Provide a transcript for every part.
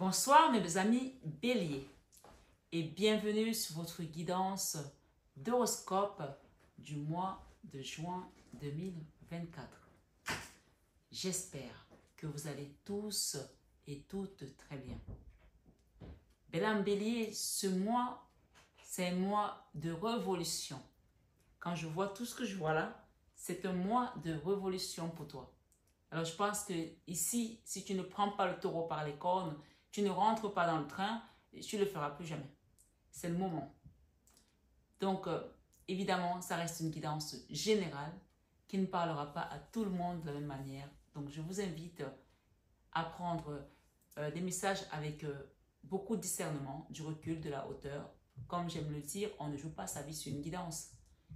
Bonsoir mes amis Bélier et bienvenue sur votre guidance d'horoscope du mois de juin 2024. J'espère que vous allez tous et toutes très bien. Mesdames Bélier, ce mois, c'est un mois de révolution. Quand je vois tout ce que je vois là, c'est un mois de révolution pour toi. Alors je pense que ici, si tu ne prends pas le taureau par les cornes, tu ne rentres pas dans le train, tu ne le feras plus jamais. C'est le moment. Donc, évidemment, ça reste une guidance générale qui ne parlera pas à tout le monde de la même manière. Donc, je vous invite à prendre des messages avec beaucoup de discernement, du recul, de la hauteur. Comme j'aime le dire, on ne joue pas sa vie sur une guidance.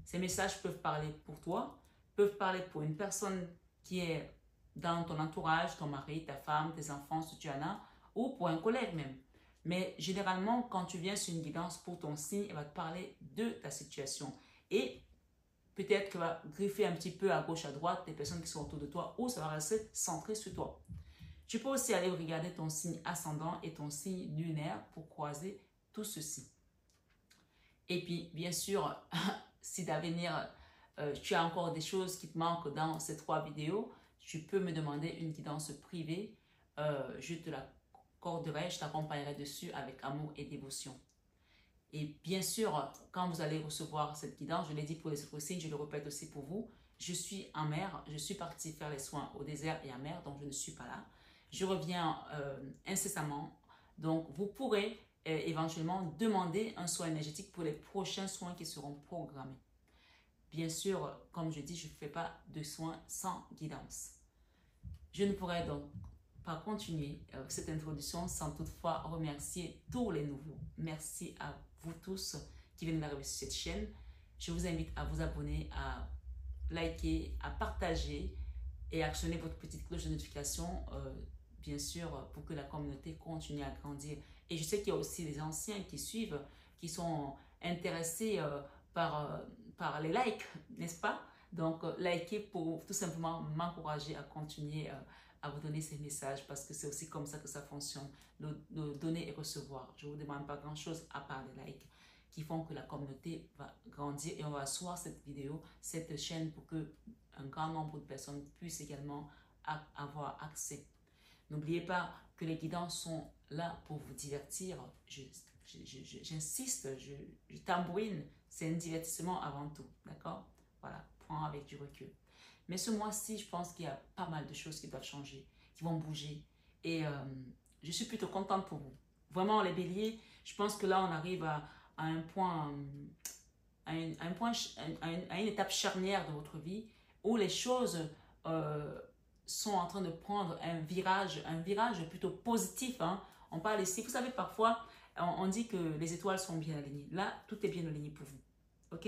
Ces messages peuvent parler pour toi, peuvent parler pour une personne qui est dans ton entourage, ton mari, ta femme, tes enfants, si tu en as, ou pour un collègue même. Mais généralement, quand tu viens sur une guidance pour ton signe, elle va te parler de ta situation. Et peut-être qu'elle va griffer un petit peu à gauche, à droite des personnes qui sont autour de toi, ou ça va rester centré sur toi. Tu peux aussi aller regarder ton signe ascendant et ton signe lunaire pour croiser tout ceci. Et puis, bien sûr, si d'avenir, tu as encore des choses qui te manquent dans ces 3 vidéos, tu peux me demander une guidance privée. Je te l'accorderai, je t'accompagnerai dessus avec amour et dévotion. Et bien sûr, quand vous allez recevoir cette guidance, je l'ai dit pour les autres signes, je le répète aussi pour vous, je suis en mer, je suis partie faire les soins au désert et en mer, donc je ne suis pas là. Je reviens incessamment, donc vous pourrez éventuellement demander un soin énergétique pour les prochains soins qui seront programmés. Bien sûr, comme je dis, je ne fais pas de soins sans guidance. Je ne pourrais donc pas continuer cette introduction sans toutefois remercier tous les nouveaux. Merci à vous tous qui viennent d'arriver sur cette chaîne. Je vous invite à vous abonner, à liker, à partager et à actionner votre petite cloche de notification, bien sûr, pour que la communauté continue à grandir. Et je sais qu'il y a aussi les anciens qui suivent, qui sont intéressés par les likes, n'est-ce pas? Donc, likez pour tout simplement m'encourager à continuer à vous donner ces messages parce que c'est aussi comme ça que ça fonctionne, de donner et recevoir. Je ne vous demande pas grand-chose à part des likes qui font que la communauté va grandir et on va asseoir cette vidéo, cette chaîne pour que un grand nombre de personnes puissent également avoir accès. N'oubliez pas que les guidances sont là pour vous divertir. J'insiste, je tambourine, c'est un divertissement avant tout, d'accord? Voilà, prends avec du recul. Mais ce mois-ci, je pense qu'il y a pas mal de choses qui doivent changer, qui vont bouger. Et je suis plutôt contente pour vous. Vraiment, les béliers, je pense que là, on arrive à un point, à une étape charnière de votre vie où les choses sont en train de prendre un virage plutôt positif. Hein. On parle ici, vous savez, parfois, on dit que les étoiles sont bien alignées. Là, tout est bien aligné pour vous. OK?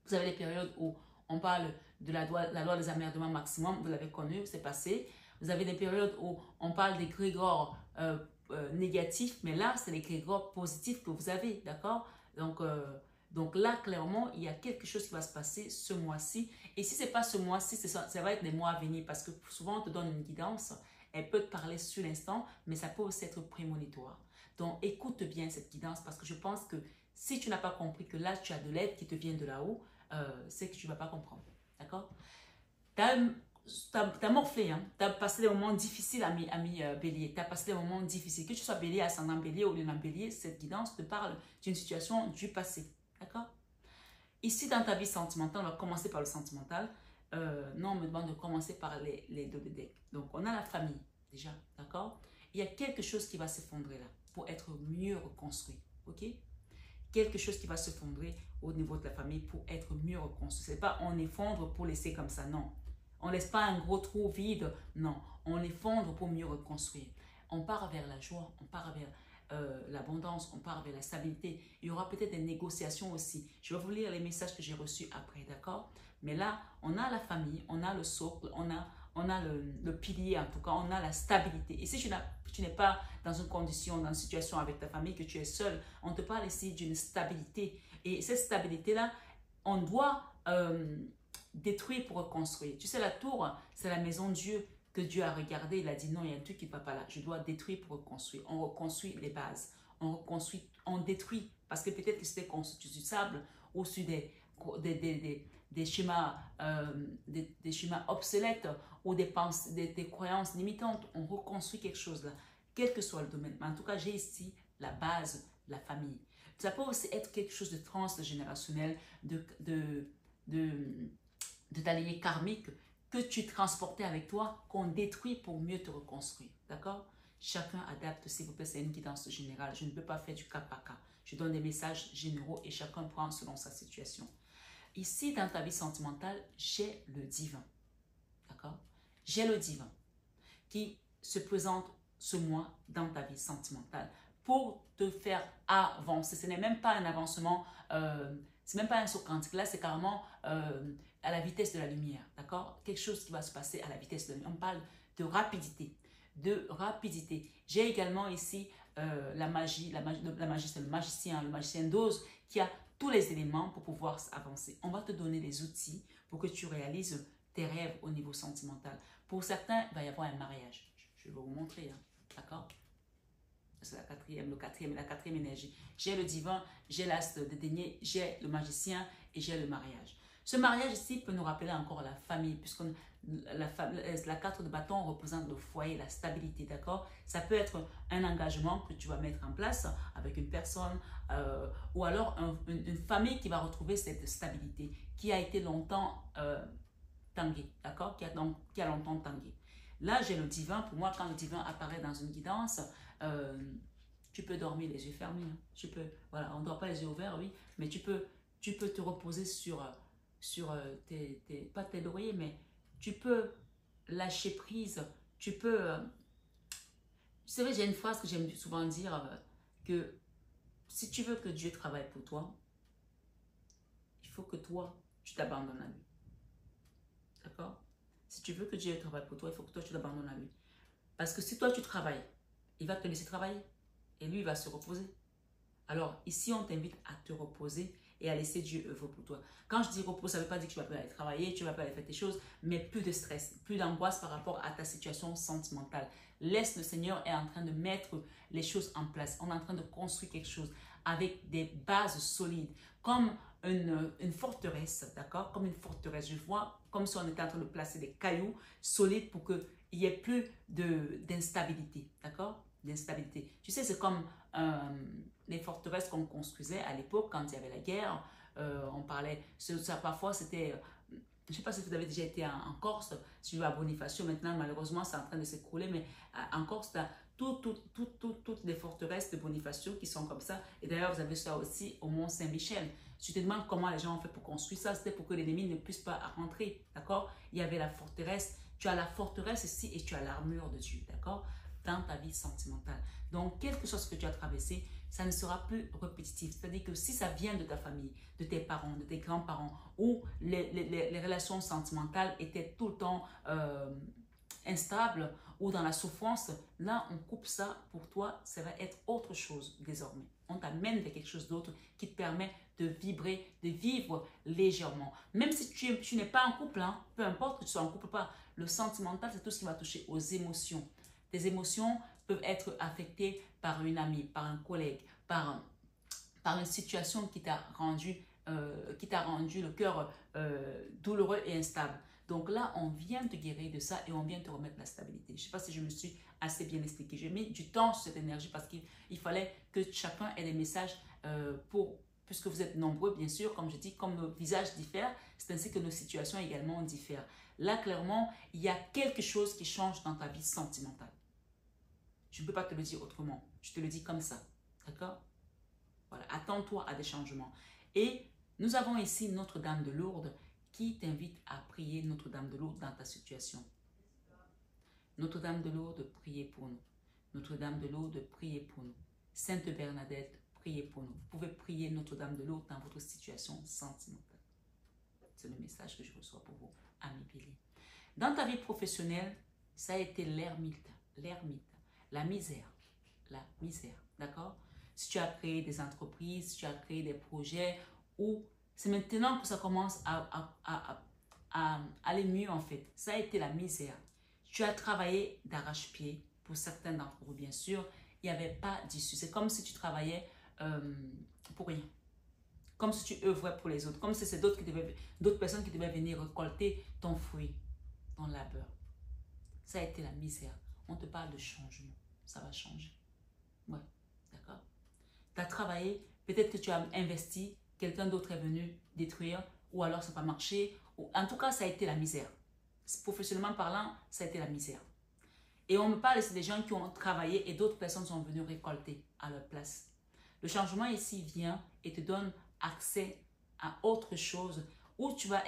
Vous avez les périodes où on parle de la loi des aménagements maximum, vous l'avez connu, c'est passé. Vous avez des périodes où on parle des grégores négatifs, mais là, c'est les grégores positifs que vous avez, d'accord? Donc là, clairement, il y a quelque chose qui va se passer ce mois-ci. Et si ce n'est pas ce mois-ci, ça va être les mois à venir parce que souvent, on te donne une guidance. Elle peut te parler sur l'instant, mais ça peut aussi être prémonitoire. Donc, écoute bien cette guidance parce que je pense que si tu n'as pas compris que là, tu as de l'aide qui te vient de là-haut, c'est que tu ne vas pas comprendre. D'accord? Tu as morflé, hein? Tu as passé des moments difficiles, ami Bélier. Tu as passé des moments difficiles. Que tu sois Bélier, ascendant Bélier ou lunaire Bélier, cette guidance te parle d'une situation du passé. D'accord? Ici, dans ta vie sentimentale, on va commencer par le sentimental. Non, on me demande de commencer par les deux de deck. Donc, on a la famille, déjà. D'accord? Il y a quelque chose qui va s'effondrer là pour être mieux reconstruit. OK? Quelque chose qui va se fondrer au niveau de la famille pour être mieux reconstruit. Ce n'est pas on effondre pour laisser comme ça, non. On ne laisse pas un gros trou vide, non. On effondre pour mieux reconstruire. On part vers la joie, on part vers l'abondance, on part vers la stabilité. Il y aura peut-être des négociations aussi. Je vais vous lire les messages que j'ai reçus après, d'accord? Mais là, on a la famille, on a le socle, on a le pilier, en tout cas, on a la stabilité. Et si tu n'es pas dans une condition, dans une situation avec ta famille, que tu es seul, on te parle ici d'une stabilité. Et cette stabilité-là, on doit détruire pour reconstruire. Tu sais, la tour, c'est la maison de Dieu que Dieu a regardé, il a dit non, il y a un truc qui ne va pas là. Je dois détruire pour reconstruire. On reconstruit les bases. On reconstruit, on détruit. Parce que peut-être que c'était construit du sable ou sur des schémas, des schémas obsolètes ou des croyances limitantes. On reconstruit quelque chose là, quel que soit le domaine. Mais en tout cas, j'ai ici la base, la famille. Ça peut aussi être quelque chose de transgénérationnel, de ta lignée karmique que tu transportais avec toi, qu'on détruit pour mieux te reconstruire. D'accord? Chacun adapte, s'il vous plaît, c'est une guidance générale. Je ne peux pas faire du cas par cas. Je donne des messages généraux et chacun prend selon sa situation. Ici, dans ta vie sentimentale, j'ai le divin. D'accord? J'ai le divin qui se présente ce mois dans ta vie sentimentale pour te faire avancer. Ce n'est même pas un avancement, c'est même pas un saut quantique. Là, c'est carrément à la vitesse de la lumière. D'accord? Quelque chose qui va se passer à la vitesse de la lumière. On parle de rapidité. De rapidité. J'ai également ici la magie c'est le magicien d'Oz qui a tous les éléments pour pouvoir avancer. On va te donner les outils pour que tu réalises tes rêves au niveau sentimental. Pour certains, il va y avoir un mariage. Je vais vous montrer, hein. D'accord? C'est la quatrième énergie. J'ai le divin, j'ai l'astre de denier, j'ai le magicien et j'ai le mariage. Ce mariage ici peut nous rappeler encore la famille, puisque la carte de bâton représente le foyer, la stabilité, d'accord? Ça peut être un engagement que tu vas mettre en place avec une personne ou alors une famille qui va retrouver cette stabilité, qui a été longtemps tanguée, d'accord? Qui a longtemps tangué. Là, j'ai le divin. Pour moi, quand le divin apparaît dans une guidance, tu peux dormir les yeux fermés. Hein. Tu peux, voilà, on ne dort pas les yeux ouverts, oui, mais tu peux te reposer sur pas tes lauriers, mais tu peux lâcher prise. Tu peux... c'est vrai, j'ai une phrase que j'aime souvent dire, que si tu veux que Dieu travaille pour toi, il faut que toi, tu t'abandonnes à lui. D'accord? Si tu veux que Dieu travaille pour toi, il faut que toi, tu t'abandonnes à lui. Parce que si toi, tu travailles, il va te laisser travailler. Et lui, il va se reposer. Alors, ici, on t'invite à te reposer et à laisser Dieu œuvrer pour toi. Quand je dis repos, ça ne veut pas dire que tu vas pas aller travailler, tu ne vas pas aller faire tes choses, mais plus de stress, plus d'angoisse par rapport à ta situation sentimentale. Laisse le Seigneur est en train de mettre les choses en place. On est en train de construire quelque chose avec des bases solides, comme une forteresse, d'accord? Comme une forteresse. Je vois comme si on était en train de placer des cailloux solides pour qu'il n'y ait plus d'instabilité, d'accord? D'instabilité. Tu sais, c'est comme les forteresses qu'on construisait à l'époque quand il y avait la guerre. On parlait, ça parfois c'était, je ne sais pas si vous avez déjà été en Corse, si tu vas à Bonifacio, maintenant malheureusement c'est en train de s'écrouler, mais en Corse, tu as toutes les forteresses de Bonifacio qui sont comme ça. Et d'ailleurs, vous avez ça aussi au Mont Saint-Michel. Tu te demandes comment les gens ont fait pour construire ça, c'était pour que l'ennemi ne puisse pas rentrer, d'accord? Il y avait la forteresse, tu as la forteresse ici et tu as l'armure de Dieu, d'accord? Dans ta vie sentimentale. Donc, quelque chose que tu as traversé, ça ne sera plus répétitif. C'est-à-dire que si ça vient de ta famille, de tes parents, de tes grands-parents, où les relations sentimentales étaient tout le temps instables ou dans la souffrance, là, on coupe ça pour toi, ça va être autre chose désormais. On t'amène vers quelque chose d'autre qui te permet de vibrer, de vivre légèrement. Même si tu n'es pas en couple, hein, peu importe que tu sois en couple ou pas, le sentimental, c'est tout ce qui va toucher aux émotions. Tes émotions peuvent être affectées par une amie, par un collègue, par une situation qui t'a rendu le cœur douloureux et instable. Donc là, on vient te guérir de ça et on vient te remettre la stabilité. Je ne sais pas si je me suis assez bien expliqué. J'ai mis du temps sur cette énergie parce qu'il fallait que chacun ait des messages puisque vous êtes nombreux, bien sûr, comme je dis, comme nos visages diffèrent, c'est ainsi que nos situations également diffèrent. Là, clairement, il y a quelque chose qui change dans ta vie sentimentale. Je ne peux pas te le dire autrement. Je te le dis comme ça. D'accord? Voilà. Attends-toi à des changements. Et nous avons ici Notre-Dame de Lourdes qui t'invite à prier Notre-Dame de Lourdes dans ta situation. Notre-Dame de Lourdes, priez pour nous. Notre-Dame de Lourdes, priez pour nous. Sainte Bernadette, priez pour nous. Vous pouvez prier Notre-Dame de Lourdes dans votre situation sentimentale. C'est le message que je reçois pour vous, amis béliers. Dans ta vie professionnelle, ça a été l'ermite, la misère, d'accord? Si tu as créé des entreprises, si tu as créé des projets, ou c'est maintenant que ça commence à aller mieux en fait. Ça a été la misère. Tu as travaillé d'arrache-pied, pour certains d'entre vous bien sûr, il n'y avait pas d'issue. C'est comme si tu travaillais pour rien. Comme si tu œuvrais pour les autres. Comme si c'est d'autres personnes qui devaient venir récolter ton fruit, ton labeur. Ça a été la misère. On te parle de changement. Ça va changer. Ouais, d'accord. Tu as travaillé, peut-être que tu as investi, quelqu'un d'autre est venu détruire, ou alors ça n'a pas marché. Ou, en tout cas, ça a été la misère. Professionnellement parlant, ça a été la misère. Et on me parle ici des gens qui ont travaillé et d'autres personnes sont venues récolter à leur place. Le changement ici vient et te donne accès à autre chose où tu vas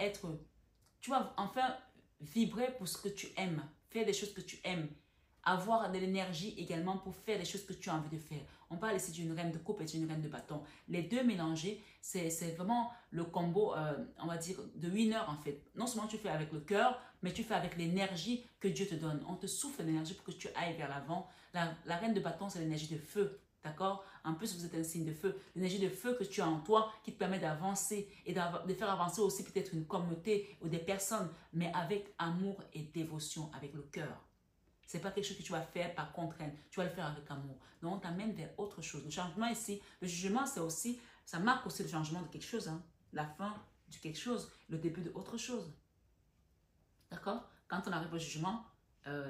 enfin vibrer pour ce que tu aimes, faire des choses que tu aimes, avoir de l'énergie également pour faire les choses que tu as envie de faire. On parle ici d'une reine de coupe et d'une reine de bâton. Les deux mélangés, c'est vraiment le combo, on va dire, de winner en fait. Non seulement tu fais avec le cœur, mais tu fais avec l'énergie que Dieu te donne. On te souffle l'énergie pour que tu ailles vers l'avant. La reine de bâton, c'est l'énergie de feu. D'accord? En plus, vous êtes un signe de feu. L'énergie de feu que tu as en toi qui te permet d'avancer et de faire avancer aussi peut-être une communauté ou des personnes, mais avec amour et dévotion, avec le cœur. Ce n'est pas quelque chose que tu vas faire par contrainte. Tu vas le faire avec amour. Donc, on t'amène vers autre chose. Le changement ici, le jugement, c'est aussi, ça marque aussi le changement de quelque chose. Hein? La fin de quelque chose, le début de autre chose. D'accord? Quand on arrive au jugement,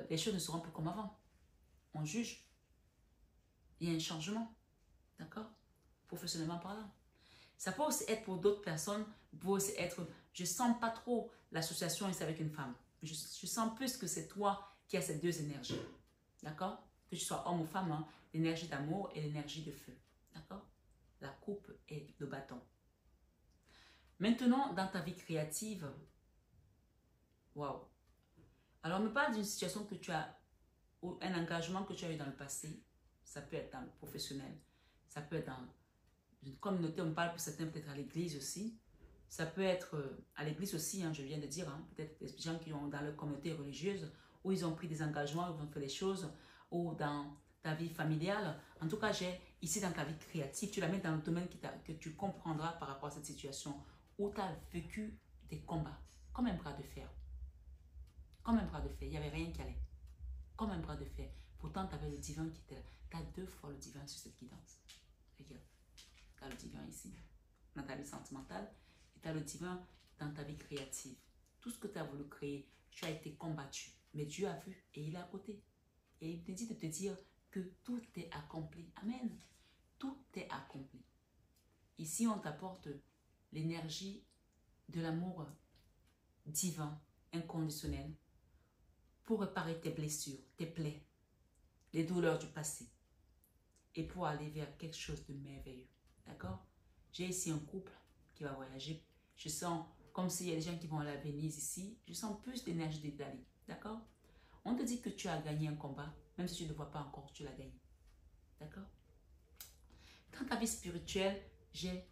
les choses ne seront plus comme avant. On juge. Il y a un changement. D'accord? Professionnellement parlant. Ça peut aussi être pour d'autres personnes, peut aussi être, je sens pas trop l'association ici avec une femme. Je sens plus que c'est toi qui as ces deux énergies. D'accord? Que tu sois homme ou femme, hein, l'énergie d'amour et l'énergie de feu. D'accord? La coupe et le bâton. Maintenant, dans ta vie créative, waouh. Alors, on me parle d'une situation que tu as, ou un engagement que tu as eu dans le passé. Ça peut être dans le professionnel. Ça peut être dans une communauté, on me parle pour certains peut-être à l'église aussi. Ça peut être à l'église aussi, hein, je viens de dire, hein, peut-être des gens qui ont dans leur communauté religieuse, où ils ont pris des engagements, où ils ont fait des choses, ou dans ta vie familiale. En tout cas, j'ai ici dans ta vie créative, tu la mets dans le domaine que tu comprendras par rapport à cette situation, où tu as vécu des combats, comme un bras de fer. Comme un bras de fer, il n'y avait rien qui allait. Comme un bras de fer. Pourtant, tu avais le divin qui était là. Tu as 2 fois le divin sur cette guidance. Regarde. Tu as le divin ici, dans ta vie sentimentale, et tu as le divin dans ta vie créative. Tout ce que tu as voulu créer, tu as été combattu. Mais Dieu a vu et il est à côté. Et il te dit de te dire que tout est accompli. Amen. Tout est accompli. Ici, on t'apporte l'énergie de l'amour divin, inconditionnel, pour réparer tes blessures, tes plaies, les douleurs du passé, et pour aller vers quelque chose de merveilleux. D'accord? J'ai ici un couple qui va voyager. Je sens comme s'il y a des gens qui vont aller à Venise ici. Je sens plus d'énergie d'Italie. D'accord? On te dit que tu as gagné un combat. Même si tu ne le vois pas encore, tu l'as gagné. D'accord? Dans ta vie spirituelle, j'ai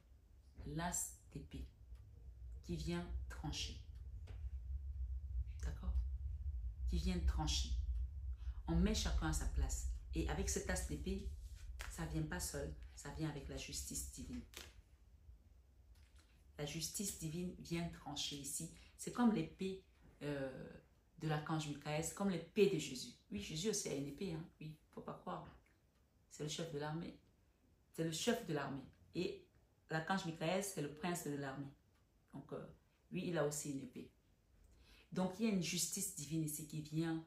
l'as d'épée qui vient trancher. D'accord? Qui vient trancher. On met chacun à sa place. Et avec cet as d'épée, ça ne vient pas seul. Ça vient avec la justice divine. La justice divine vient trancher ici. C'est comme l'épée de l'archange Michael, c'est comme l'épée de Jésus. Oui, Jésus aussi a une épée, hein? Oui, il ne faut pas croire. C'est le chef de l'armée. C'est le chef de l'armée. Et l'archange Michael, c'est le prince de l'armée. Donc, lui, il a aussi une épée. Donc, il y a une justice divine ici qui vient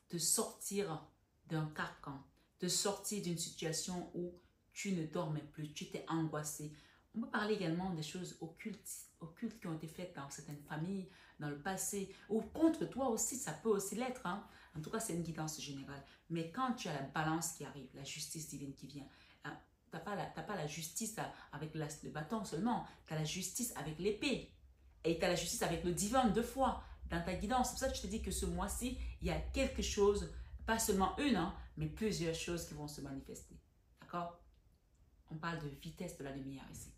te sortir d'un carcan, te sortir d'une situation où tu ne dormais plus, tu t'es angoissé. On peut parler également des choses occultes qui ont été faites dans certaines familles, dans le passé, ou contre toi aussi, ça peut aussi l'être. Hein? En tout cas, c'est une guidance générale. Mais quand tu as la balance qui arrive, la justice divine qui vient, tu n'as pas la justice avec le bâton seulement, tu as la justice avec l'épée. Et tu as la justice avec le divin 2 fois dans ta guidance. C'est pour ça que je te dis que ce mois-ci, il y a quelque chose, pas seulement une, hein, mais plusieurs choses qui vont se manifester. D'accord? On parle de vitesse de la lumière ici.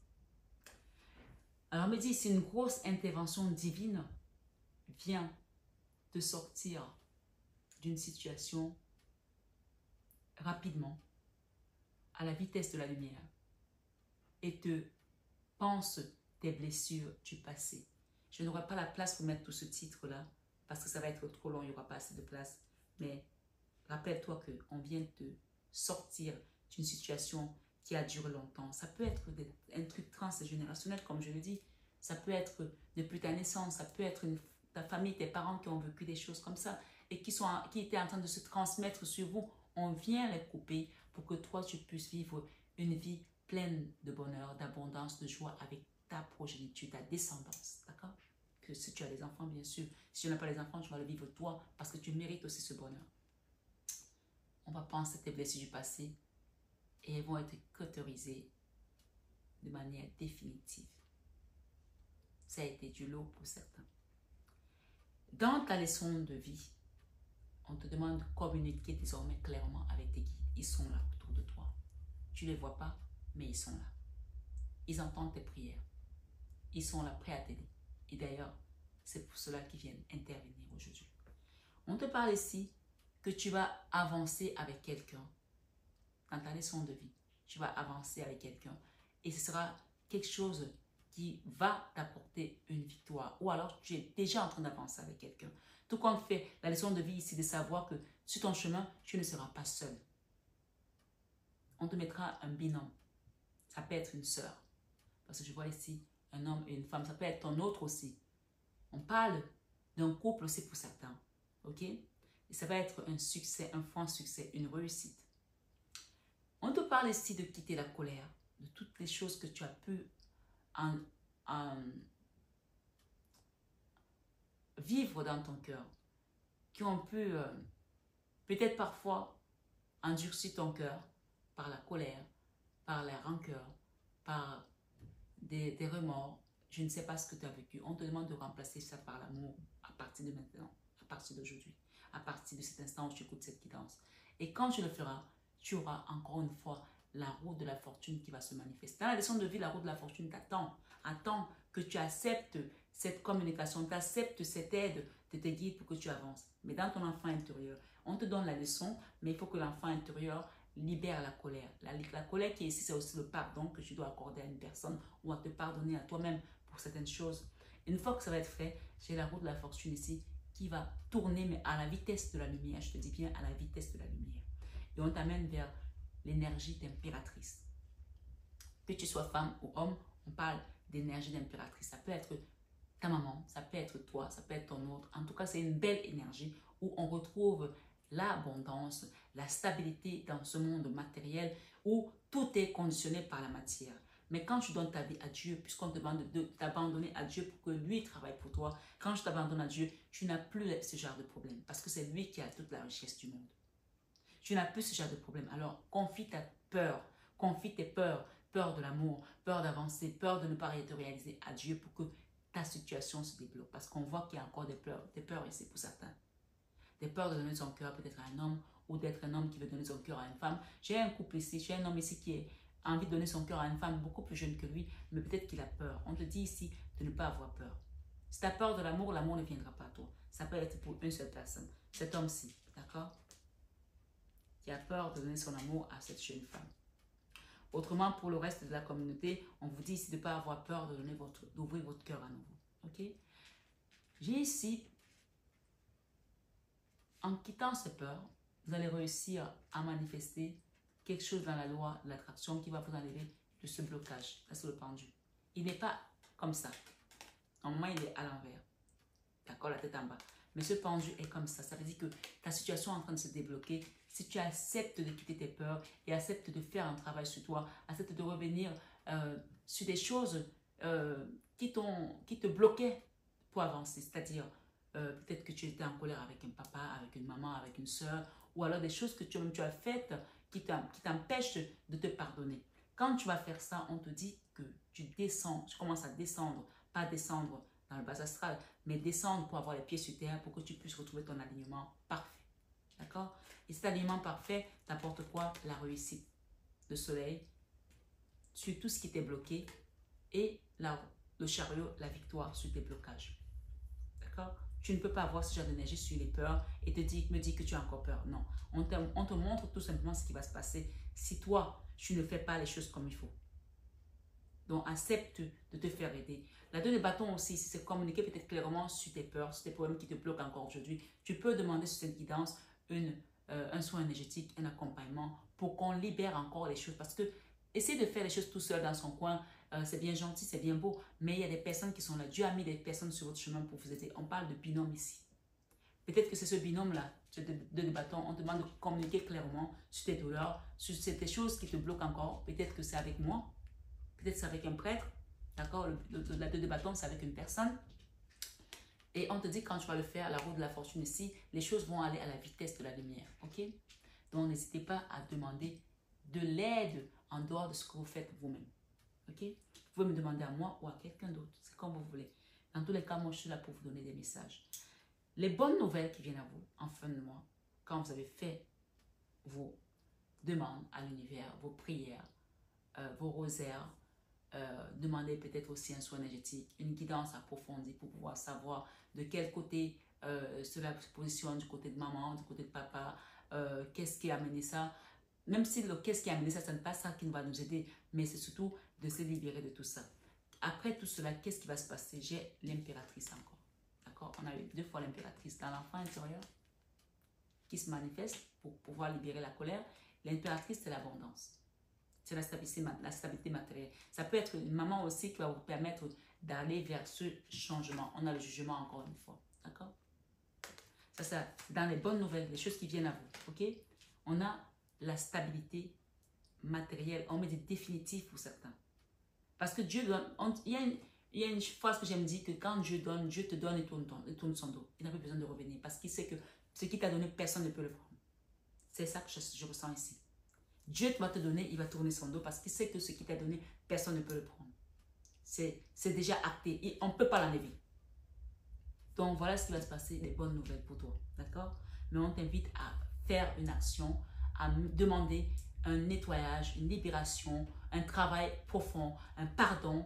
Alors, on me dit, si une grosse intervention divine vient te sortir d'une situation rapidement, à la vitesse de la lumière, et te pense tes blessures du passé. Je n'aurai pas la place pour mettre tout ce titre-là, parce que ça va être trop long, il n'y aura pas assez de place. Mais rappelle-toi qu'on vient de sortir d'une situation qui a duré longtemps. Ça peut être un truc transgénérationnel, comme je le dis. Ça peut être depuis ta naissance, ça peut être ta famille, tes parents qui ont vécu des choses comme ça et qui étaient en train de se transmettre sur vous. On vient les couper pour que toi, tu puisses vivre une vie pleine de bonheur, d'abondance, de joie avec ta progéniture, ta descendance. D'accord? Que si tu as des enfants, bien sûr. Si tu n'as pas les enfants, tu vas le vivre toi parce que tu mérites aussi ce bonheur. On va penser à tes blessures du passé et elles vont être cautérisées de manière définitive. Ça a été du lot pour certains. Dans ta leçon de vie, on te demande de communiquer désormais clairement avec tes guides. Ils sont là autour de toi. Tu ne les vois pas, mais ils sont là. Ils entendent tes prières. Ils sont là prêts à t'aider. Et d'ailleurs, c'est pour cela qu'ils viennent intervenir aujourd'hui. On te parle ici que tu vas avancer avec quelqu'un dans ta leçon de vie. Tu vas avancer avec quelqu'un et ce sera quelque chose qui va t'apporter une victoire. Ou alors tu es déjà en train d'avancer avec quelqu'un. Tout compte fait, la leçon de vie ici, de savoir que sur ton chemin, tu ne seras pas seul. On te mettra un binôme. Ça peut être une sœur. Parce que je vois ici un homme et une femme. Ça peut être ton autre aussi. On parle d'un couple aussi pour certains. Ok? Et ça va être un succès, un franc succès, une réussite. On te parle ici de quitter la colère, de toutes les choses que tu as pu vivre dans ton cœur, qui ont pu peut-être parfois endurcir ton cœur par la colère, par la rancœur, par des remords. Je ne sais pas ce que tu as vécu. On te demande de remplacer ça par l'amour à partir de maintenant, à partir d'aujourd'hui, à partir de cet instant où tu écoutes cette guidance. Et quand tu le feras, tu auras encore une fois la roue de la fortune qui va se manifester. Dans la leçon de vie, la roue de la fortune t'attend. Attends que tu acceptes cette communication, tu acceptes cette aide de tes guides pour que tu avances. Mais dans ton enfant intérieur, on te donne la leçon, mais il faut que l'enfant intérieur libère la colère. La colère qui est ici, c'est aussi le pardon que tu dois accorder à une personne ou à te pardonner à toi-même pour certaines choses. Une fois que ça va être fait, j'ai la roue de la fortune ici qui va tourner, mais à la vitesse de la lumière. Je te dis bien à la vitesse de la lumière. Et on t'amène vers l'énergie d'impératrice. Que tu sois femme ou homme, on parle d'énergie d'impératrice. Ça peut être ta maman, ça peut être toi, ça peut être ton autre. En tout cas, c'est une belle énergie où on retrouve l'abondance, la stabilité dans ce monde matériel où tout est conditionné par la matière. Mais quand tu donnes ta vie à Dieu, puisqu'on te demande de t'abandonner à Dieu pour que lui travaille pour toi, quand tu t'abandonnes à Dieu, tu n'as plus ce genre de problème parce que c'est lui qui a toute la richesse du monde. Tu n'as plus ce genre de problème. Alors, confie ta peur, confie tes peurs, peur de l'amour, peur d'avancer, peur de ne pas te réaliser à Dieu pour que ta situation se débloque. Parce qu'on voit qu'il y a encore des peurs ici pour certains. Des peurs de donner son cœur peut-être à un homme ou d'être un homme qui veut donner son cœur à une femme. J'ai un couple ici, j'ai un homme ici qui a envie de donner son cœur à une femme beaucoup plus jeune que lui, mais peut-être qu'il a peur. On te dit ici de ne pas avoir peur. Si tu as peur de l'amour, l'amour ne viendra pas à toi. Ça peut être pour une seule personne. Cet homme-ci, d'accord? Qui a peur de donner son amour à cette jeune femme. Autrement, pour le reste de la communauté, on vous dit ici de ne pas avoir peur d'ouvrir votre cœur à nouveau. Ok? J'ai ici, en quittant ces peurs, vous allez réussir à manifester quelque chose dans la loi de l'attraction qui va vous enlever de ce blocage. Là, c'est le pendu. Il n'est pas comme ça. Normalement, il est à l'envers. D'accord, la tête en bas. Mais ce pendu est comme ça. Ça veut dire que ta situation est en train de se débloquer. Si tu acceptes de quitter tes peurs et acceptes de faire un travail sur toi, acceptes de revenir sur des choses qui te bloquaient pour avancer. C'est-à-dire, peut-être que tu étais en colère avec un papa, avec une maman, avec une soeur, ou alors des choses que tu as faites qui t'empêchent de te pardonner. Quand tu vas faire ça, on te dit que tu descends, tu commences à descendre, pas descendre dans le bas astral, mais descendre pour avoir les pieds sur terre, pour que tu puisses retrouver ton alignement parfait. D'accord? Et cet alignement parfait t'apporte quoi? La réussite, le soleil, sur tout ce qui t'est bloqué, et le chariot, la victoire sur tes blocages. D'accord? Tu ne peux pas avoir ce genre d'énergie sur les peurs et me dire que tu as encore peur. Non. On te montre tout simplement ce qui va se passer si toi, tu ne fais pas les choses comme il faut. Donc, accepte de te faire aider. La 2 de bâton aussi, si c'est communiquer peut-être clairement sur tes peurs, sur tes problèmes qui te bloquent encore aujourd'hui, tu peux demander sur cette guidance un soin énergétique, un accompagnement pour qu'on libère encore les choses. Parce que essayer de faire les choses tout seul dans son coin, c'est bien gentil, c'est bien beau, mais il y a des personnes qui sont là. Dieu a mis des personnes sur votre chemin pour vous aider. On parle de binôme ici. Peut-être que c'est ce binôme-là, ce 2 de bâton, on te demande de communiquer clairement sur tes douleurs, sur ces choses qui te bloquent encore. Peut-être que c'est avec moi, peut-être c'est avec un prêtre, d'accord? La 2 de bâton, c'est avec une personne. Et on te dit quand tu vas le faire, la roue de la fortune ici, les choses vont aller à la vitesse de la lumière, ok? Donc, n'hésitez pas à demander de l'aide en dehors de ce que vous faites vous-même, ok? Vous pouvez me demander à moi ou à quelqu'un d'autre, c'est comme vous voulez. Dans tous les cas, moi, je suis là pour vous donner des messages. Les bonnes nouvelles qui viennent à vous en fin de mois, quand vous avez fait vos demandes à l'univers, vos prières, vos rosaires, demandez peut-être aussi un soin énergétique, une guidance approfondie pour pouvoir savoir de quel côté cela se positionne, du côté de maman, du côté de papa, qu'est-ce qui a amené ça. Même si le qu'est-ce qui a amené ça, ce n'est pas ça qui va nous aider, mais c'est surtout de se libérer de tout ça. Après tout cela, qu'est-ce qui va se passer? J'ai l'impératrice encore. D'accord? On a eu 2 fois l'impératrice dans l'enfant intérieur qui se manifeste pour pouvoir libérer la colère. L'impératrice, c'est l'abondance. C'est la stabilité matérielle. Ça peut être une maman aussi qui va vous permettre d'aller vers ce changement. On a le jugement encore une fois. D'accord? Ça, c'est dans les bonnes nouvelles, les choses qui viennent à vous. OK? On a la stabilité matérielle. On met des définitifs pour certains. Parce que Dieu donne. Il y a une phrase que j'aime dire que quand Dieu donne, Dieu te donne et tourne son dos. Il n'a pas besoin de revenir. Parce qu'il sait que ce qu'il t'a donné, personne ne peut le prendre. C'est ça que je ressens ici. Dieu va te donner, il va tourner son dos parce qu'il sait que ce qu'il t'a donné, personne ne peut le prendre. C'est déjà acté et on ne peut pas l'enlever. Donc voilà ce qui va se passer, des bonnes nouvelles pour toi. D'accord? Mais on t'invite à faire une action, à demander un nettoyage, une libération, un travail profond, un pardon,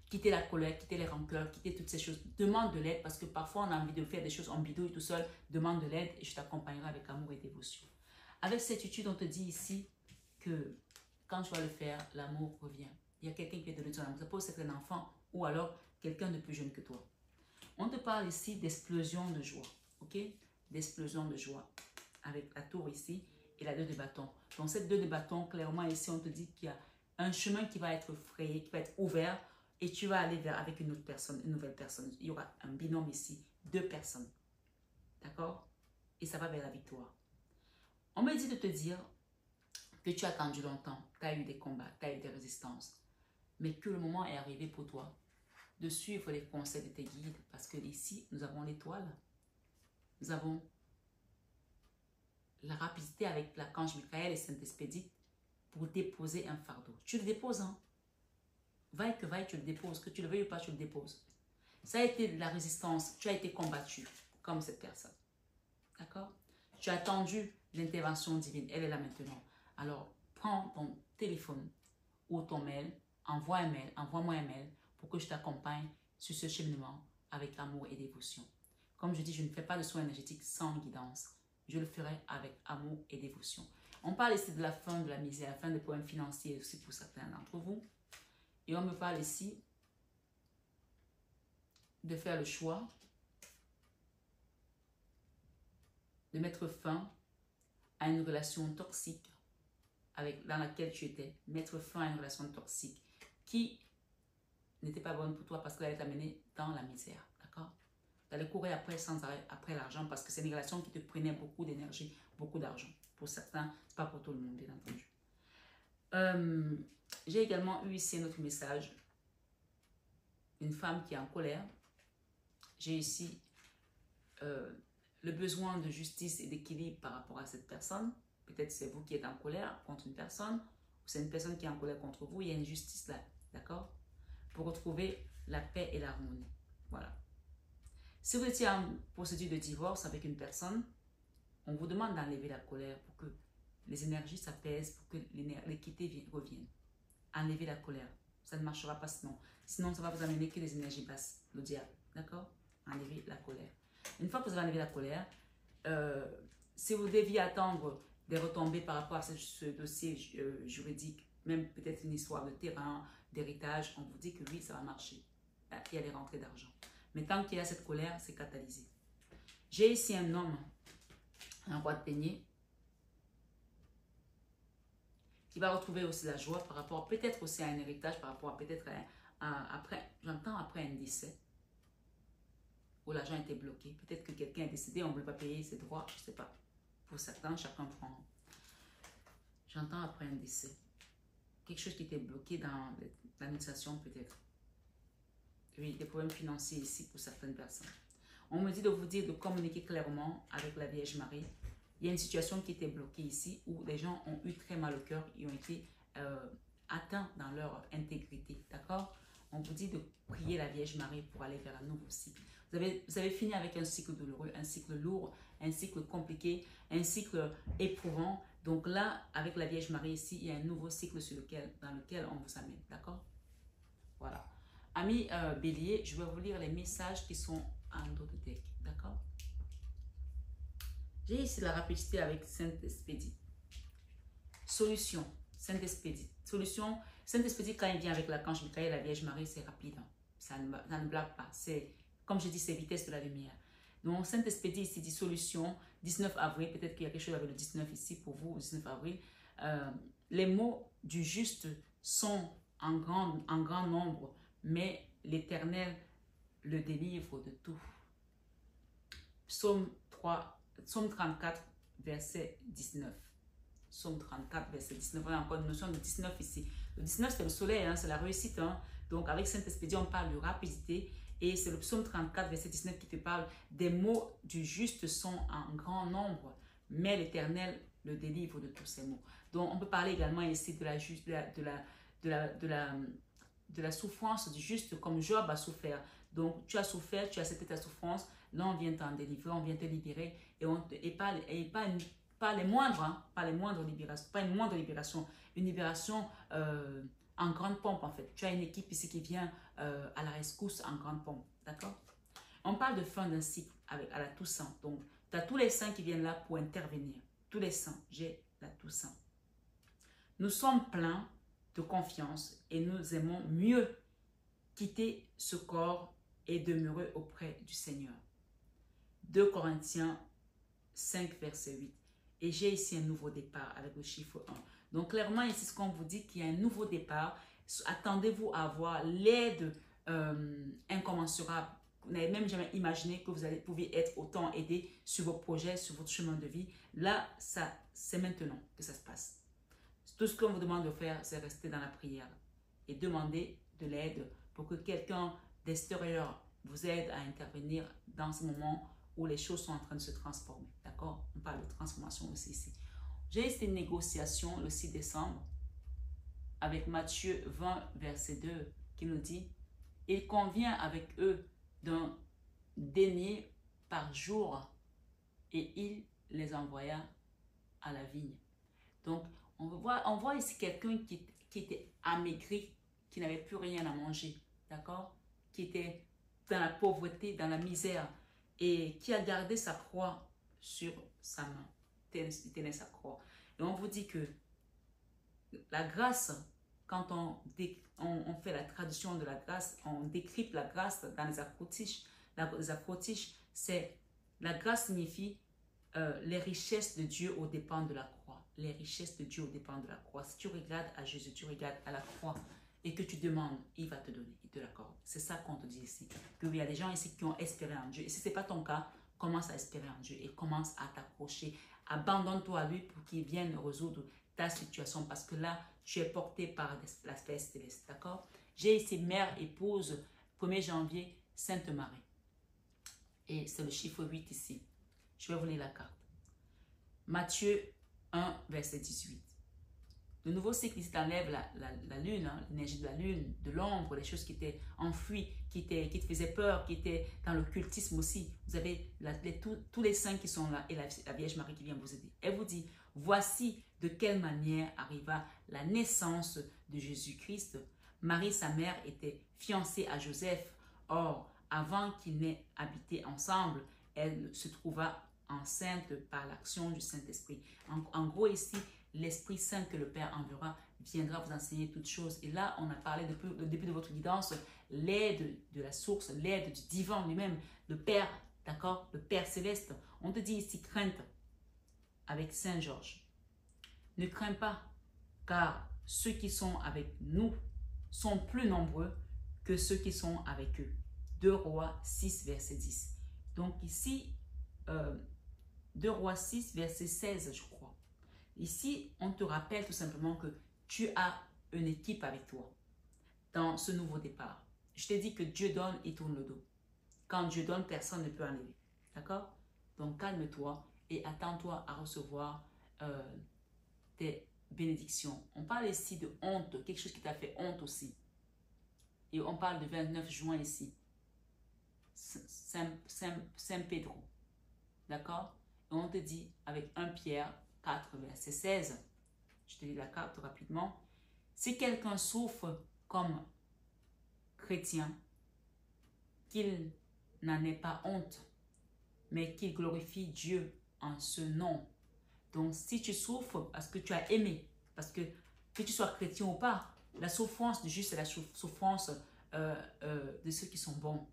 quitter la colère, quitter les rancœurs, quitter toutes ces choses. Demande de l'aide parce que parfois on a envie de faire des choses en bidouille tout seul. Demande de l'aide et je t'accompagnerai avec amour et dévotion. Avec certitude, on te dit ici que quand tu vas le faire, l'amour revient. Il y a quelqu'un qui est donné ton amour. Ça peut être un enfant ou alors quelqu'un de plus jeune que toi. On te parle ici d'explosion de joie. Ok? D'explosion de joie. Avec la tour ici et la 2 de bâton. Donc cette 2 de bâton, clairement ici, on te dit qu'il y a un chemin qui va être frayé, qui va être ouvert et tu vas aller vers avec une autre personne, une nouvelle personne. Il y aura un binôme ici, 2 personnes. D'accord? Et ça va vers la victoire. On me dit de te dire que tu as attendu longtemps, tu as eu des combats, tu as eu des résistances, mais que le moment est arrivé pour toi de suivre les conseils de tes guides parce que ici, nous avons l'étoile. Nous avons la rapidité avec l'archange Michael et Saint-Expédite pour déposer un fardeau. Tu le déposes, hein? Vaille que vaille, tu le déposes. Que tu le veuilles ou pas, tu le déposes. Ça a été de la résistance. Tu as été combattu comme cette personne. D'accord? Tu as attendu l'intervention divine. Elle est là maintenant. Alors, prends ton téléphone ou ton mail, envoie-moi un mail pour que je t'accompagne sur ce cheminement avec amour et dévotion. Comme je dis, je ne fais pas de soins énergétiques sans guidance. Je le ferai avec amour et dévotion. On parle ici de la fin de la misère, la fin des problèmes financiers aussi pour certains d'entre vous. Et on me parle ici de faire le choix de mettre fin à une relation toxique dans laquelle tu étais. Mettre fin à une relation toxique qui n'était pas bonne pour toi parce qu'elle allait t'amener dans la misère. D'accord? Tu allais courir après sans arrêt après l'argent parce que c'est une relation qui te prenait beaucoup d'énergie, beaucoup d'argent. Pour certains, ce n'est pas pour tout le monde, bien entendu. J'ai également eu ici un autre message. Une femme qui est en colère. J'ai ici le besoin de justice et d'équilibre par rapport à cette personne. Peut-être c'est vous qui êtes en colère contre une personne, ou c'est une personne qui est en colère contre vous. Il y a une justice là, d'accord? Pour retrouver la paix et l'harmonie. Voilà. Si vous étiez en procédure de divorce avec une personne, on vous demande d'enlever la colère pour que les énergies s'apaisent, pour que l'équité revienne. Enlevez la colère. Ça ne marchera pas sinon. Sinon, ça va vous amener que des énergies basses, le diable. D'accord? Enlevez la colère. Une fois que vous avez enlevé la colère, si vous deviez attendre des retombées par rapport à ce dossier juridique même peut-être une histoire de terrain, d'héritage, on vous dit que oui, ça va marcher. Il y a des rentrées d'argent. Mais tant qu'il y a cette colère, c'est catalysé. J'ai ici un homme, un roi de denier, qui va retrouver aussi la joie par rapport peut-être aussi à un héritage, par rapport à peut-être après, j'entends après un décès, où l'argent était bloqué. Peut-être que quelqu'un est décédé, on ne veut pas payer ses droits, je ne sais pas. Pour certains, chacun prend. J'entends après un décès. Quelque chose qui était bloqué dans l'administration peut-être. Oui, des problèmes financiers ici pour certaines personnes. On me dit de vous dire de communiquer clairement avec la Vierge Marie. Il y a une situation qui était bloquée ici où les gens ont eu très mal au cœur, ils ont été atteints dans leur intégrité. D'accord? On vous dit de prier la Vierge Marie pour aller vers un nouveau cycle. Vous avez fini avec un cycle douloureux, un cycle lourd, un cycle compliqué, un cycle éprouvant. Donc là, avec la Vierge Marie ici, il y a un nouveau cycle dans lequel on vous amène. D'accord? Voilà. Amis Bélier, je vais vous lire les messages qui sont en dos de deck. D'accord? J'ai ici la rapidité avec Saint-Expédie. Solution, Saint-Expédie. Solution, Saint-Expédie, quand il vient avec l'archange Michael et la Vierge Marie, c'est rapide. Hein. Ça ne blague pas. C'est, comme je dis, c'est vitesse de la lumière. Donc, Saint-Expédie ici dit solution, 19 avril. Peut-être qu'il y a quelque chose avec le 19 ici pour vous, 19 avril. Les mots du juste sont en grand nombre, mais l'Éternel le délivre de tout. Psaume 34, verset 19. Psaume 34, verset 19. On a encore une notion de 19 ici. Le 19, c'est le soleil, hein, c'est la réussite. Hein. Donc, avec Saint-Expédie, on parle de rapidité. Et c'est le psaume 34, verset 19 qui te parle des mots du juste sont en grand nombre, mais l'Éternel le délivre de tous ces mots. Donc, on peut parler également ici de la souffrance du juste comme Job a souffert. Donc, tu as souffert, tu as accepté ta souffrance. Là, on vient t'en délivrer, on vient te libérer. Pas les moindres, hein, pas les moindres libérations, pas une moindre libération, une libération en grande pompe en fait. Tu as une équipe ici qui vient à la rescousse en grande pompe, d'accord? On parle de fin d'un cycle à la Toussaint. Donc, tu as tous les saints qui viennent là pour intervenir. Tous les saints, j'ai la Toussaint. Nous sommes pleins de confiance et nous aimons mieux quitter ce corps et demeurer auprès du Seigneur. 2 Corinthiens 5, verset 8. Et j'ai ici un nouveau départ avec le chiffre 1. Donc, clairement, ici, ce qu'on vous dit, qu'il y a un nouveau départ. Attendez-vous à avoir l'aide incommensurable. Vous n'avez même jamais imaginé que vous pouviez être autant aidé sur vos projets, sur votre chemin de vie. Là, c'est maintenant que ça se passe. Tout ce qu'on vous demande de faire, c'est rester dans la prière et demander de l'aide pour que quelqu'un d'extérieur vous aide à intervenir dans ce moment où les choses sont en train de se transformer. D'accord? On parle de transformation aussi ici. J'ai ici une négociation le 6 décembre avec Matthieu 20, verset 2, qui nous dit « Il convient avec eux d'un denier par jour et il les envoya à la vigne. » Donc, on voit ici quelqu'un qui était amaigri, qui n'avait plus rien à manger, d'accord? Qui était dans la pauvreté, dans la misère, et qui a gardé sa croix sur sa main. Il tenait sa croix. Et on vous dit que la grâce, quand on fait la traduction de la grâce, on décrypte la grâce dans les acrotiches. Les acrotiches, c'est la grâce signifie les richesses de Dieu aux dépens de la croix. Les richesses de Dieu aux dépens de la croix. Si tu regardes à Jésus, tu regardes à la croix et que tu demandes, il va te donner, il te l'accorde. C'est ça qu'on te dit ici. Qu'il y a des gens ici qui ont espéré en Dieu. Et si ce n'est pas ton cas, commence à espérer en Dieu et commence à t'accrocher. Abandonne-toi à lui pour qu'il vienne résoudre ta situation parce que là, tu es porté par l'aspect céleste. D'accord? J'ai ici mère, épouse, 1er janvier, Sainte Marie. Et c'est le chiffre 8 ici. Je vais vous lire la carte. Matthieu 1, verset 18. Le nouveau cycle ici enlève la lune, hein, l'énergie de la lune, de l'ombre, les choses qui étaient enfouies, qui te faisaient peur, qui étaient dans l'occultisme aussi. Vous avez tous les saints qui sont là et la Vierge Marie qui vient vous aider. Elle vous dit, voici de quelle manière arriva la naissance de Jésus-Christ. Marie, sa mère, était fiancée à Joseph. Or, avant qu'ils n'aient habité ensemble, elle se trouva enceinte par l'action du Saint-Esprit. En gros, ici, l'Esprit Saint que le Père enverra viendra vous enseigner toutes choses. Et là, on a parlé depuis le début de votre guidance, l'aide de la source, l'aide du divin lui-même, le Père, d'accord, le Père céleste. On te dit ici crainte avec Saint Georges. Ne crains pas, car ceux qui sont avec nous sont plus nombreux que ceux qui sont avec eux. 2 Rois 6, verset 10. Donc ici, 2 Rois 6, verset 16, je crois. Ici, on te rappelle tout simplement que tu as une équipe avec toi dans ce nouveau départ. Je t'ai dit que Dieu donne et tourne le dos. Quand Dieu donne, personne ne peut enlever. D'accord? Donc calme-toi et attends-toi à recevoir tes bénédictions. On parle ici de honte, quelque chose qui t'a fait honte aussi. Et on parle de 29 juin ici. Saint Pedro. D'accord? Et on te dit avec 1 Pierre 4, verset 16. Je te lis la carte rapidement. Si quelqu'un souffre comme chrétien, qu'il n'en ait pas honte, mais qu'il glorifie Dieu en ce nom. Donc, si tu souffres parce que tu as aimé, parce que tu sois chrétien ou pas, la souffrance du juste est la souffrance de ceux qui sont bons,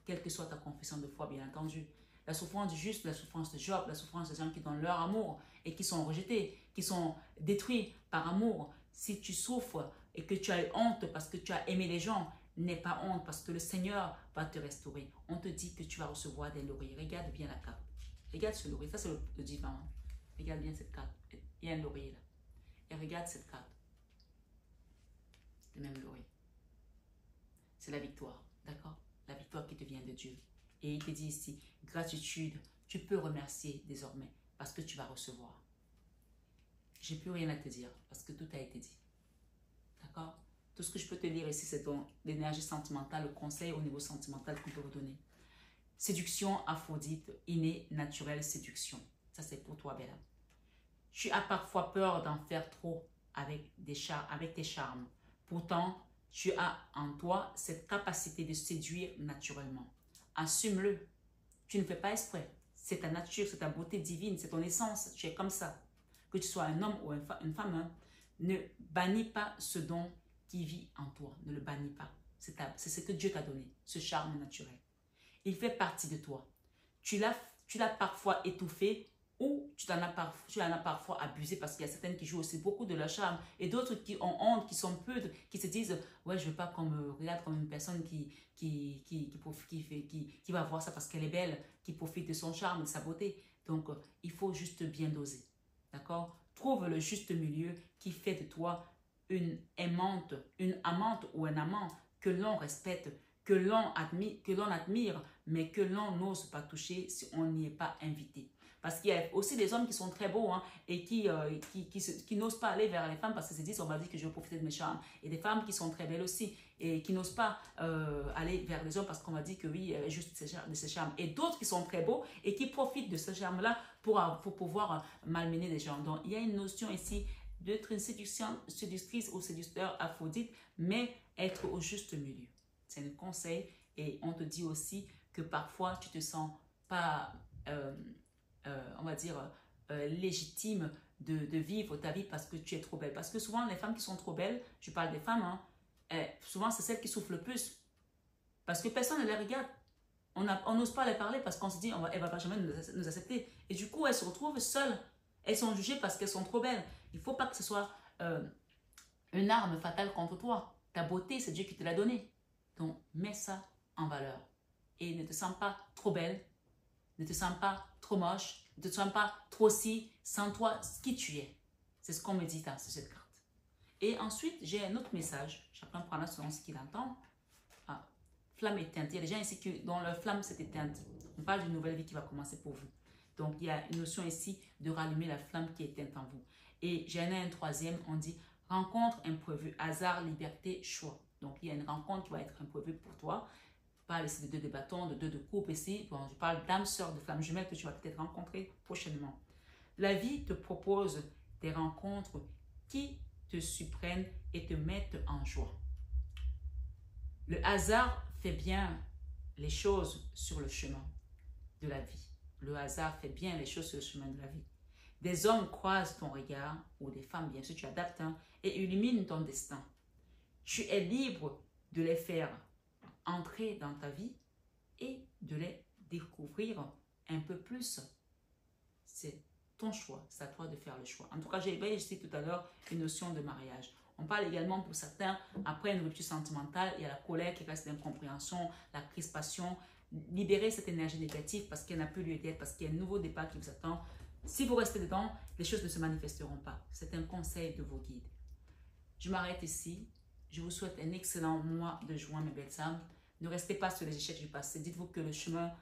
quelle que soit ta confession de foi, bien entendu. La souffrance du juste, la souffrance de Job, la souffrance des gens qui donnent leur amour et qui sont rejetés, qui sont détruits par amour. Si tu souffres et que tu as eu honte parce que tu as aimé les gens, n'aie pas honte parce que le Seigneur va te restaurer. On te dit que tu vas recevoir des lauriers. Regarde bien la carte. Regarde ce laurier. Ça, c'est le divin. Regarde bien cette carte. Il y a un laurier là. Et regarde cette carte. Le même laurier. C'est la victoire. D'accord? La victoire qui te vient de Dieu. Et il te dit ici, gratitude, tu peux remercier désormais parce que tu vas recevoir. J'ai plus rien à te dire parce que tout a été dit. D'accord? Tout ce que je peux te dire ici, c'est l'énergie sentimentale, le conseil au niveau sentimental qu'on peut vous donner. Séduction, Aphrodite, innée, naturelle, séduction. Ça, c'est pour toi, Bella. Tu as parfois peur d'en faire trop avec tes charmes. Pourtant, tu as en toi cette capacité de séduire naturellement. Assume-le. Tu ne fais pas exprès. C'est ta nature, c'est ta beauté divine, c'est ton essence. Tu es comme ça. Que tu sois un homme ou une femme, hein, ne bannis pas ce don qui vit en toi. Ne le bannis pas. C'est ce que Dieu t'a donné, ce charme naturel. Il fait partie de toi. Tu l'as parfois étouffé ou tu en as parfois abusé parce qu'il y a certaines qui jouent aussi beaucoup de leur charme et d'autres qui ont honte, qui sont peu, qui se disent « Ouais, je ne veux pas qu'on me regarde comme une personne qui va voir ça parce qu'elle est belle, qui profite de son charme, de sa beauté. » Donc, il faut juste bien doser. D'accord? Trouve le juste milieu qui fait de toi une amante ou un amant que l'on respecte, que l'on admire, mais que l'on n'ose pas toucher si on n'y est pas invité. Parce qu'il y a aussi des hommes qui sont très beaux hein, et qui n'osent pas aller vers les femmes parce qu'ils se disent on va dire que je vais profiter de mes charmes. Et des femmes qui sont très belles aussi et qui n'osent pas aller vers les hommes parce qu'on va dire que oui, juste de ces charmes. Et d'autres qui sont très beaux et qui profitent de ce charme-là pour pouvoir malmener des gens. Donc il y a une notion ici d'être une séductrice ou séducteur Aphrodite, mais être au juste milieu. C'est un conseil et on te dit aussi que parfois tu te sens pas... on va dire, légitime de vivre ta vie parce que tu es trop belle. Parce que souvent, les femmes qui sont trop belles, je parle des femmes, hein, souvent, c'est celles qui souffrent le plus. Parce que personne ne les regarde. On n'ose pas les parler parce qu'on se dit, elle ne va pas jamais nous accepter. Et du coup, elles se retrouvent seules. Elles sont jugées parce qu'elles sont trop belles. Il ne faut pas que ce soit une arme fatale contre toi. Ta beauté, c'est Dieu qui te l'a donnée. Donc, mets ça en valeur. Et ne te sens pas trop belle. Ne te sens pas trop moche, ne te sens pas trop si, sans toi, qui tu es. C'est ce qu'on me dit dans cette carte. Et ensuite, j'ai un autre message. Chacun prendra selon ce qu'il entend. Ah, flamme éteinte. Il y a des gens ici dont leur flamme s'est éteinte. On parle d'une nouvelle vie qui va commencer pour vous. Donc, il y a une notion ici de rallumer la flamme qui est éteinte en vous. Et j'en ai un troisième, on dit rencontre imprévue, hasard, liberté, choix. Donc, il y a une rencontre qui va être imprévue pour toi. Je parle ici de 2 de bâton, de 2 de coupe ici. Bon, je parle d'âme sœur, de flamme jumelle que tu vas peut-être rencontrer prochainement. La vie te propose des rencontres qui te surprennent et te mettent en joie. Le hasard fait bien les choses sur le chemin de la vie. Le hasard fait bien les choses sur le chemin de la vie. Des hommes croisent ton regard, ou des femmes, bien sûr, tu adaptes, hein, et illuminent ton destin. Tu es libre de les faire entrer dans ta vie et de les découvrir un peu plus. C'est ton choix, c'est à toi de faire le choix. En tout cas, j'ai dit tout à l'heure une notion de mariage. On parle également pour certains, après une rupture sentimentale, il y a la colère qui reste l'incompréhension, la crispation. Libérer cette énergie négative parce qu'elle n'a plus lieu d'être, parce qu'il y a un nouveau départ qui vous attend. Si vous restez dedans, les choses ne se manifesteront pas. C'est un conseil de vos guides. Je m'arrête ici. Je vous souhaite un excellent mois de juin, mes belles âmes. Ne restez pas sur les échecs du passé. Dites-vous que le chemin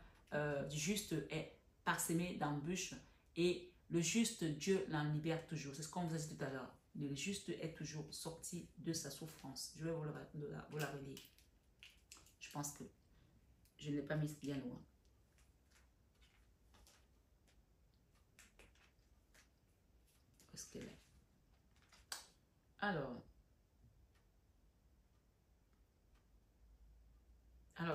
du juste est parsemé d'embûches et le juste, Dieu l'en libère toujours. C'est ce qu'on vous a dit tout à l'heure. Le juste est toujours sorti de sa souffrance. Je vais vous la relire. Je pense que je ne l'ai pas mise bien loin. Où est-ce qu'elle est? Alors,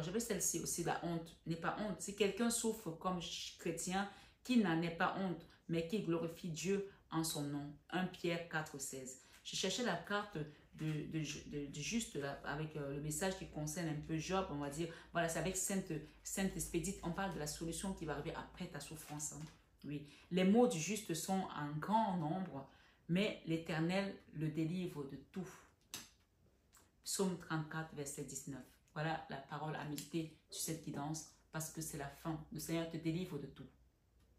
je vais celle-ci aussi, la honte n'est pas honte. Si quelqu'un souffre comme chrétien, qu'il n'en ait pas honte, mais qu'il glorifie Dieu en son nom. 1 Pierre 4,16. Je cherchais la carte de juste là, avec le message qui concerne un peu Job, on va dire. Voilà, c'est avec Sainte Expédite. On parle de la solution qui va arriver après ta souffrance. Hein. Oui, les mots du juste sont en grand nombre, mais l'Éternel le délivre de tout. Psaume 34, verset 19. Voilà la parole à méditer sur cette guidance parce que c'est la fin. Le Seigneur te délivre de tout.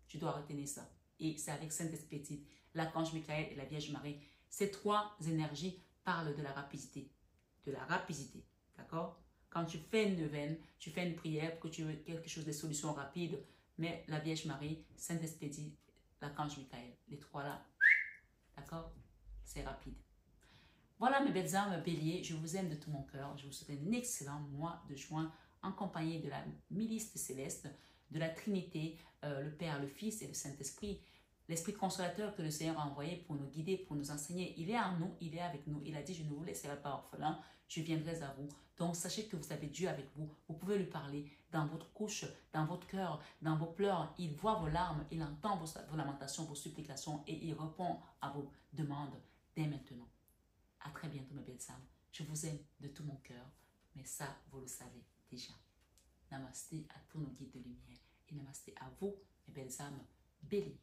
Tu dois retenir ça. Et c'est avec Sainte-Expédite, l'archange Michael et la Vierge Marie. Ces trois énergies parlent de la rapidité. De la rapidité. D'accord? Quand tu fais une neuvaine, tu fais une prière pour que tu aies quelque chose, des solutions rapides. Mais la Vierge Marie, Sainte-Expédite, l'archange Michael, les trois là, d'accord? C'est rapide. Voilà mes belles âmes béliers, je vous aime de tout mon cœur. Je vous souhaite un excellent mois de juin en compagnie de la milice céleste, de la Trinité, le Père, le Fils et le Saint-Esprit. L'Esprit consolateur que le Seigneur a envoyé pour nous guider, pour nous enseigner. Il est en nous, il est avec nous. Il a dit, je ne vous laisserai pas orphelin, je viendrai à vous. Donc sachez que vous avez Dieu avec vous. Vous pouvez lui parler dans votre couche, dans votre cœur, dans vos pleurs. Il voit vos larmes, il entend vos lamentations, vos supplications et il répond à vos demandes dès maintenant. À très bientôt mes belles âmes. Je vous aime de tout mon cœur, mais ça, vous le savez déjà. Namasté à tous nos guides de lumière et namasté à vous, mes belles âmes bélies.